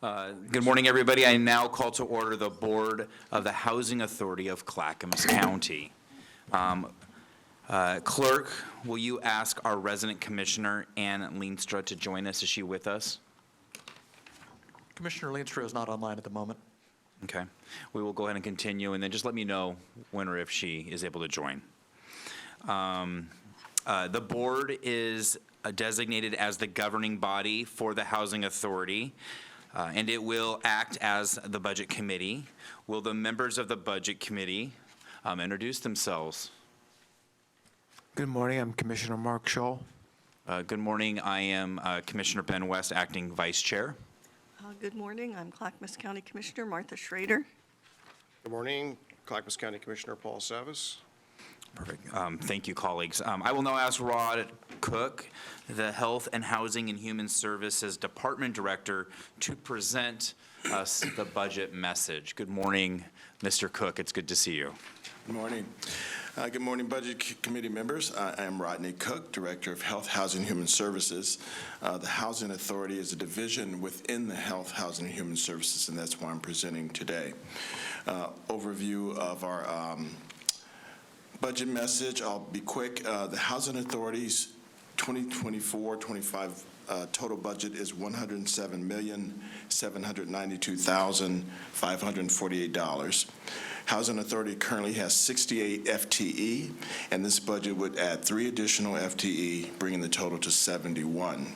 Good morning, everybody. I now call to order the Board of the Housing Authority of Clackamas County. Clerk, will you ask our resident commissioner, Ann Leenstra, to join us? Is she with us? Commissioner Leenstra is not online at the moment. Okay. We will go ahead and continue, and then just let me know when or if she is able to join. The board is designated as the governing body for the Housing Authority, and it will act as the Budget Committee. Will the members of the Budget Committee introduce themselves? Good morning, I'm Commissioner Mark Scholl. Good morning, I am Commissioner Ben West, Acting Vice Chair. Good morning, I'm Clackamas County Commissioner Martha Schrader. Good morning, Clackamas County Commissioner Paul Savis. Perfect. Thank you, colleagues. I will now ask Rod Cook, the Health and Housing and Human Services Department Director, to present us the budget message. Good morning, Mr. Cook. It's good to see you. Good morning. Good morning, Budget Committee members. I am Rodney Cook, Director of Health, Housing, and Human Services. The Housing Authority is a division within the Health, Housing, and Human Services, and that's why I'm presenting today. Overview of our budget message. I'll be quick. The Housing Authority's 2024-25 total budget is $107,792,548. Housing Authority currently has 68 FTE, and this budget would add 3 additional FTE, bringing the total to 71.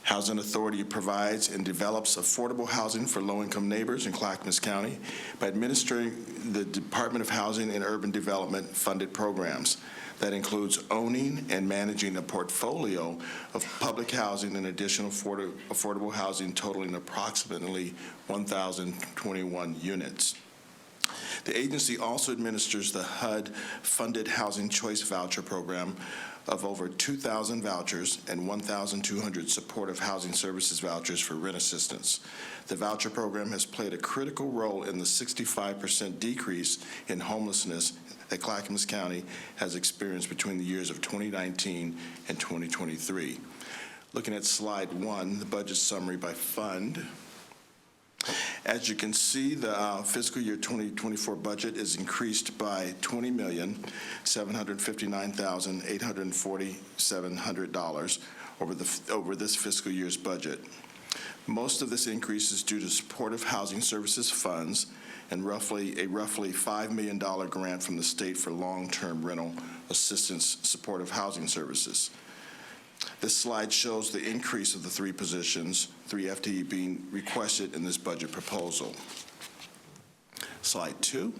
Housing Authority provides and develops affordable housing for low-income neighbors in Clackamas County by administering the Department of Housing and Urban Development funded programs. That includes owning and managing a portfolio of public housing and additional affordable housing totaling approximately 1,021 units. The agency also administers the HUD-funded Housing Choice Voucher Program of over 2,000 vouchers and 1,200 supportive housing services vouchers for rent assistance. The voucher program has played a critical role in the 65% decrease in homelessness that Clackamas County has experienced between the years of 2019 and 2023. Looking at slide 1, the budget summary by fund. As you can see, the fiscal year 2024 budget is increased by $20,759,847 over this fiscal year's budget. Most of this increase is due to supportive housing services funds and roughly $5 million grant from the state for long-term rental assistance supportive housing services. This slide shows the increase of the 3 positions, 3 FTE being requested in this budget proposal. Slide 2,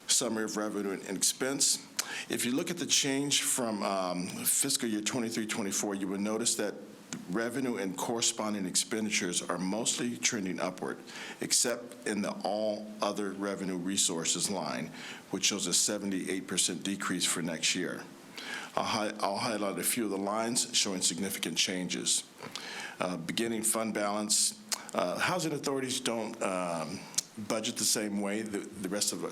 summary of revenue and expense. If you look at the change from fiscal year 23-24, you will notice that revenue and corresponding expenditures are mostly trending upward, except in the all other revenue resources line, which shows a 78% decrease for next year. I'll highlight a few of the lines showing significant changes. Beginning fund balance, housing authorities don't budget the same way the rest of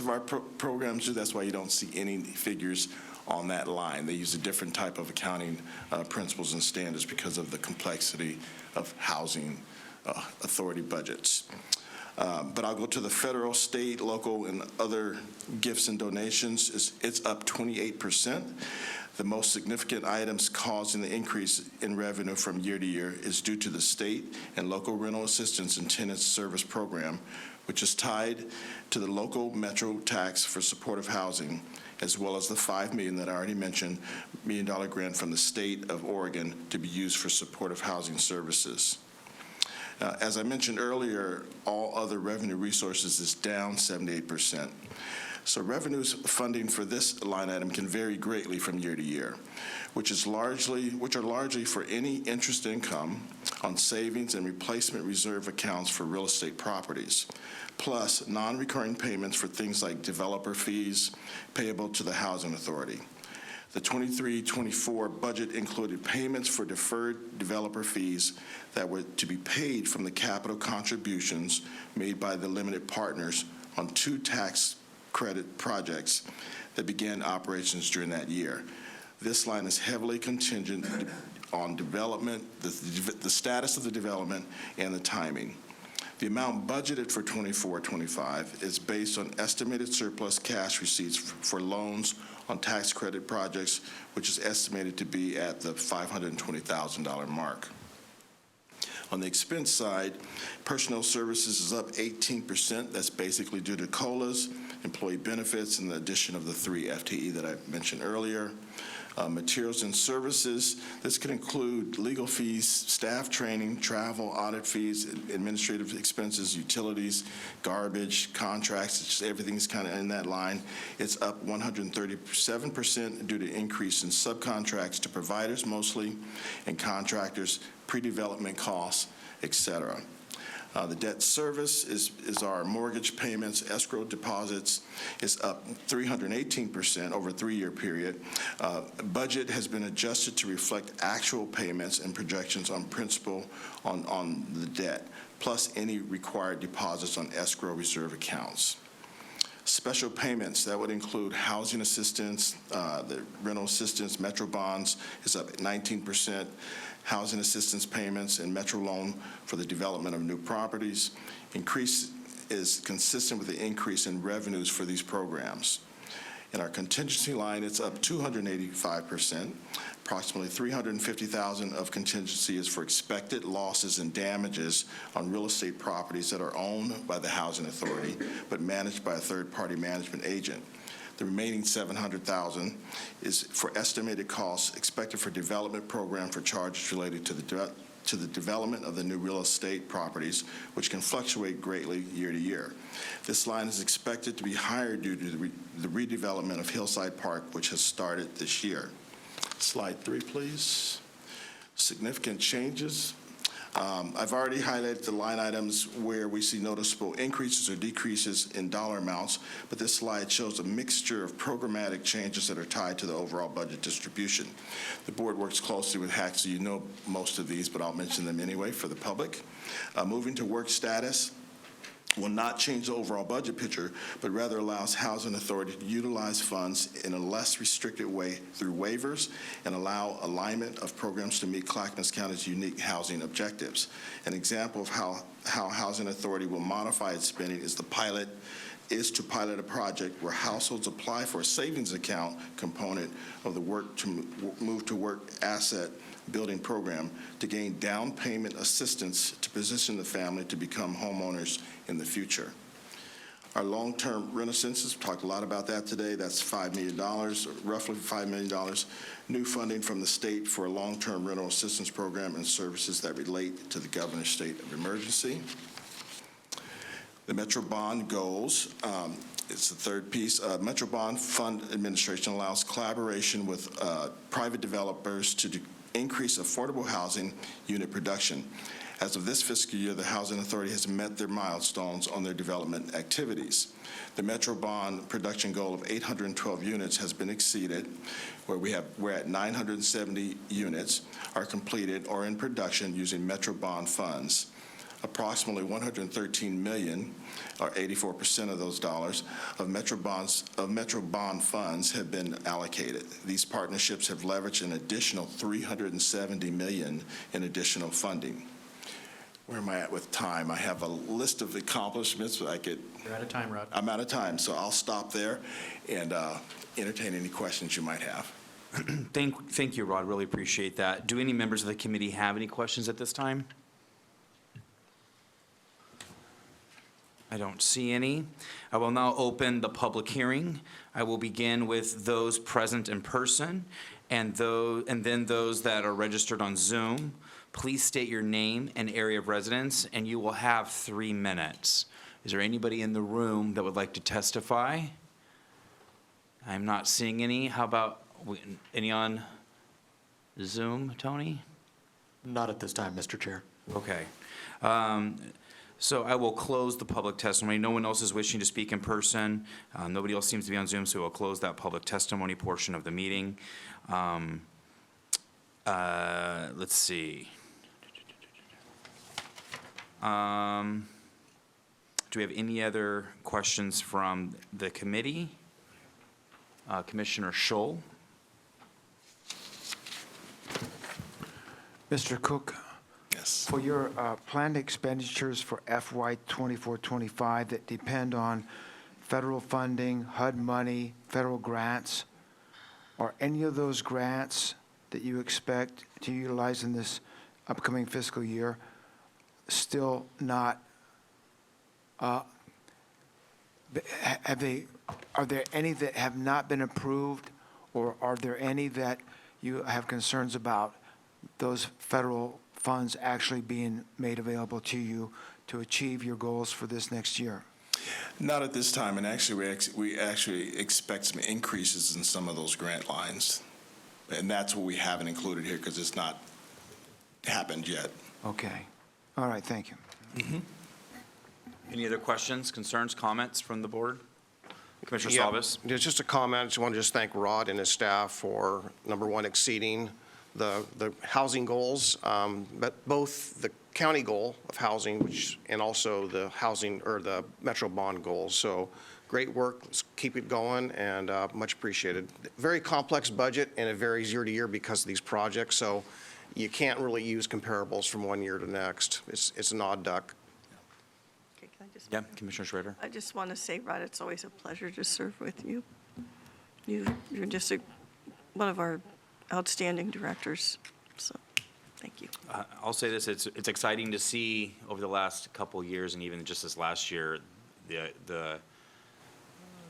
our programs do. That's why you don't see any figures on that line. They use a different type of accounting principles and standards because of the complexity of housing authority budgets. But I'll go to the federal, state, local, and other gifts and donations. It's up 28%. The most significant items causing the increase in revenue from year to year is due to the state and local rental assistance and tenant service program, which is tied to the local metro tax for supportive housing, as well as the $5 million that I already mentioned, $1 million grant from the state of Oregon to be used for supportive housing services. As I mentioned earlier, all other revenue resources is down 78%. So revenues funding for this line item can vary greatly from year to year, which are largely for any interest income on savings and replacement reserve accounts for real estate properties, plus non-recurring payments for things like developer fees payable to the Housing Authority. The 23-24 budget included payments for deferred developer fees that were to be paid from the capital contributions made by the limited partners on 2 tax credit projects that began operations during that year. This line is heavily contingent on development, the status of the development, and the timing. The amount budgeted for 24-25 is based on estimated surplus cash receipts for loans on tax credit projects, which is estimated to be at the $520,000 mark. On the expense side, personnel services is up 18%. That's basically due to COLAs, employee benefits, and the addition of the 3 FTE that I mentioned earlier. Materials and services, this could include legal fees, staff training, travel, audit fees, administrative expenses, utilities, garbage, contracts, it's just everything's kind of in that line. It's up 137% due to increase in subcontracts to providers mostly, and contractors, pre-development costs, et cetera. The debt service is our mortgage payments, escrow deposits is up 318% over a 3-year period. Budget has been adjusted to reflect actual payments and projections on principal on the debt, plus any required deposits on escrow reserve accounts. Special payments, that would include housing assistance, the rental assistance, Metro bonds is up 19%. Housing assistance payments and Metro loan for the development of new properties. Increase is consistent with the increase in revenues for these programs. In our contingency line, it's up 285%. Approximately $350,000 of contingency is for expected losses and damages on real estate properties that are owned by the Housing Authority but managed by a third-party management agent. The remaining $700,000 is for estimated costs expected for development program for charges related to the development of the new real estate properties, which can fluctuate greatly year to year. This line is expected to be higher due to the redevelopment of Hillside Park, which has started this year. Slide 3, please. Significant changes. I've already highlighted the line items where we see noticeable increases or decreases in dollar amounts, but this slide shows a mixture of programmatic changes that are tied to the overall budget distribution. The board works closely with HAC, so you know most of these, but I'll mention them anyway for the public. Moving to work status will not change the overall budget picture, but rather allows Housing Authority to utilize funds in a less restricted way through waivers and allow alignment of programs to meet Clackamas County's unique housing objectives. An example of how Housing Authority will modify its spending is to pilot a project where households apply for a savings account component of the work to move to work asset building program to gain down payment assistance to position the family to become homeowners in the future. Our long-term rental census, we talked a lot about that today. That's $5 million, roughly $5 million. New funding from the state for a long-term rental assistance program and services that relate to the governor's state of emergency. The Metro bond goals. It's the third piece. Metro Bond Fund Administration allows collaboration with private developers to increase affordable housing unit production. As of this fiscal year, the Housing Authority has met their milestones on their development activities. The Metro Bond production goal of 812 units has been exceeded, where we're at 970 units are completed or in production using Metro Bond funds. Approximately $113 million, or 84% of those dollars, of Metro Bond funds have been allocated. These partnerships have leveraged an additional $370 million in additional funding. Where am I at with time? I have a list of accomplishments, but I could. You're out of time, Rod. I'm out of time, so I'll stop there and entertain any questions you might have. Thank you, Rod. Really appreciate that. Do any members of the committee have any questions at this time? I don't see any. I will now open the public hearing. I will begin with those present in person and then those that are registered on Zoom. Please state your name and area of residence, and you will have 3 minutes. Is there anybody in the room that would like to testify? I'm not seeing any. How about any on Zoom, Tony? Not at this time, Mr. Chair. Okay. So I will close the public testimony. No one else is wishing to speak in person. Nobody else seems to be on Zoom, so we'll close that public testimony portion of the meeting. Let's see. Do we have any other questions from the committee? Commissioner Scholl? Mr. Cook, Yes. for your planned expenditures for FY '24-25 that depend on federal funding, HUD money, federal grants, are any of those grants that you expect to utilize in this upcoming fiscal year still not, are there any that have not been approved, or are there any that you have concerns about those federal funds actually being made available to you to achieve your goals for this next year? Not at this time, and actually, we actually expect some increases in some of those grant lines. And that's what we haven't included here because it's not happened yet. Okay. All right, thank you. Any other questions, concerns, comments from the board? Commissioner Yeah, Salvis? just a comment. I just want to thank Rod and his staff for, number one, exceeding the housing goals, but both the county goal of housing, and also the housing, or the Metro bond goals. So great work. Let's keep it going, and much appreciated. Very complex budget, and it varies year to year because of these projects, so you can't really use comparables from one year to next. It's an odd duck. Okay, can I just- Yeah, Commissioner Schrader? I just want to say, Rod, it's always a pleasure to serve with you. You're just one of our outstanding directors, so thank you. I'll say this, it's exciting to see over the last couple of years, and even just this last year,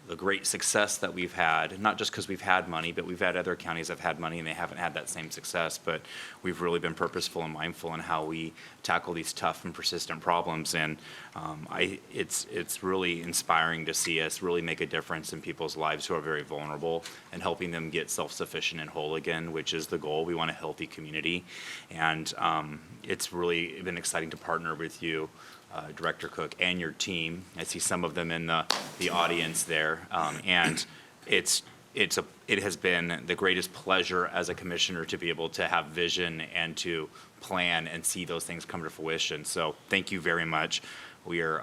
the great success that we've had, not just because we've had money, but we've had other counties that have had money and they haven't had that same success, but we've really been purposeful and mindful in how we tackle these tough and persistent problems. And it's really inspiring to see us really make a difference in people's lives who are very vulnerable and helping them get self-sufficient and whole again, which is the goal. We want a healthy community. And it's really been exciting to partner with you, Director Cook, and your team. I see some of them in the audience there. And it has been the greatest pleasure as a commissioner to be able to have vision and to plan and see those things come to fruition. So thank you very much. We are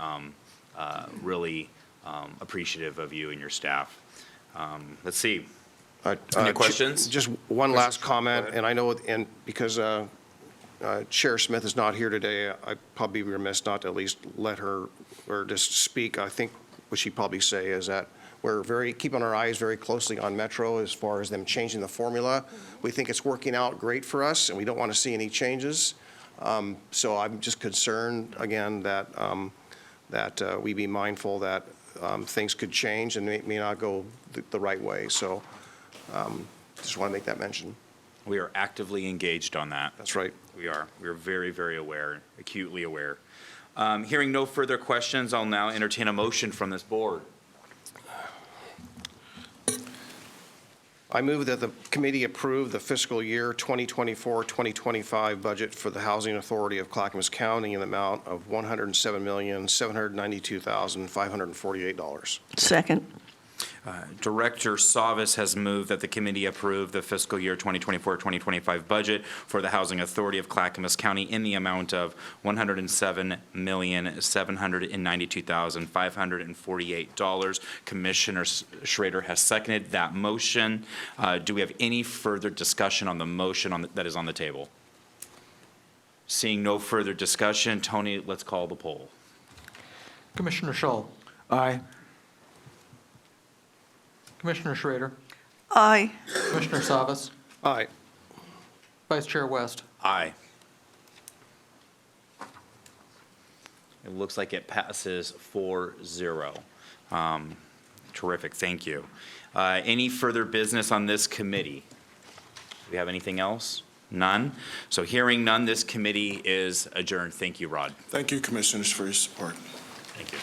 really appreciative of you and your staff. Let's see. Any questions? Just one last comment, and I know, and because Chair Smith is not here today, I'd probably be remiss not to at least let her, or just speak. I think what she'd probably say is that we're keeping our eyes very closely on Metro as far as them changing the formula. We think it's working out great for us, and we don't want to see any changes. So I'm just concerned, again, that we be mindful that things could change and may not go the right way. So just want to make that mention. We are actively engaged on that. That's right. We are. We are very, very aware, acutely aware. Hearing no further questions, I'll now entertain a motion from this board. I move that the committee approve the fiscal year 2024-2025 budget for the Housing Authority of Clackamas County in the amount of $107,792,548. Second. Director Salvis has moved that the committee approve the fiscal year 2024-2025 budget for the Housing Authority of Clackamas County in the amount of $107,792,548. Commissioner Schrader has seconded that motion. Do we have any further discussion on the motion that is on the table? Seeing no further discussion, Tony, let's call the poll. Commissioner Shull, Aye. Commissioner Schrader, Aye. Commissioner Savas, Aye. Vice Chair West. Aye. It looks like it passes 4-0. Terrific, thank you. Any further business on this committee? Do we have anything else? None? So hearing none, this committee is adjourned. Thank you, Rod. Thank you, Commissioners, for your support. Thank you.